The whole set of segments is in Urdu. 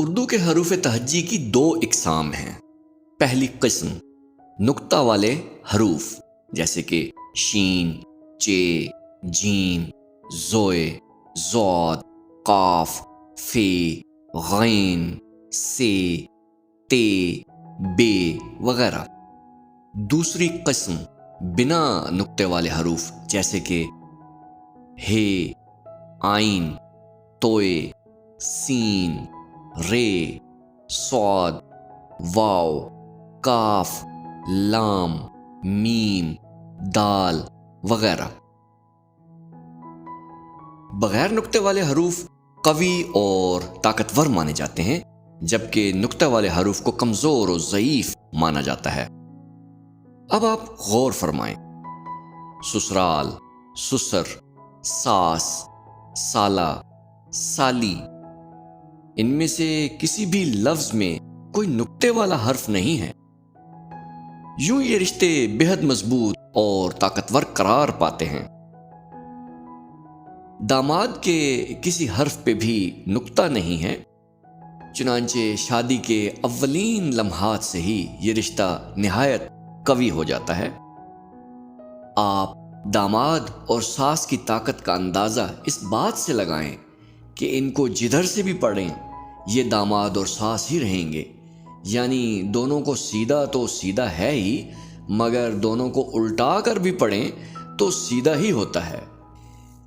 اردو کے حروف تہجی کی دو اقسام ہیں۔ پہلی قسم نقطہ والے حروف جیسے کہ شین، چے، جیم، زوئے، ضاد، قاف، فے، غین، سے، تے، بے وغیرہ۔ دوسری قسم بنا نقطے والے حروف جیسے کہ ہے، آئین، توئے، سین، رے، صاد، واو، کاف، لام، میم، دال وغیرہ۔ بغیر نقطے والے حروف قوی اور طاقتور مانے جاتے ہیں، جبکہ نقطے والے حروف کو کمزور اور ضعیف مانا جاتا ہے۔ اب آپ غور فرمائیں، سسرال، سسر، ساس، سالہ، سالی، ان میں سے کسی بھی لفظ میں کوئی نقطے والا حرف نہیں ہے۔ یوں یہ رشتے بہت مضبوط اور طاقتور قرار پاتے ہیں۔ داماد کے کسی حرف پہ بھی نقطہ نہیں ہے، چنانچہ شادی کے اولین لمحات سے ہی یہ رشتہ نہایت قوی ہو جاتا ہے۔ آپ داماد اور ساس کی طاقت کا اندازہ اس بات سے لگائیں کہ ان کو جدھر سے بھی پڑھیں یہ داماد اور ساس ہی رہیں گے، یعنی دونوں کو سیدھا تو سیدھا ہے ہی، مگر دونوں کو الٹا کر بھی پڑھیں تو سیدھا ہی ہوتا ہے۔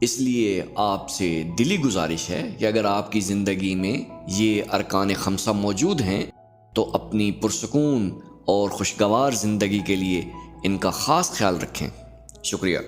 اس لیے آپ سے دلی گزارش ہے کہ اگر آپ کی زندگی میں یہ ارکان خمسہ موجود ہیں تو اپنی پرسکون اور خوشگوار زندگی کے لیے ان کا خاص خیال رکھیں۔ شکریہ۔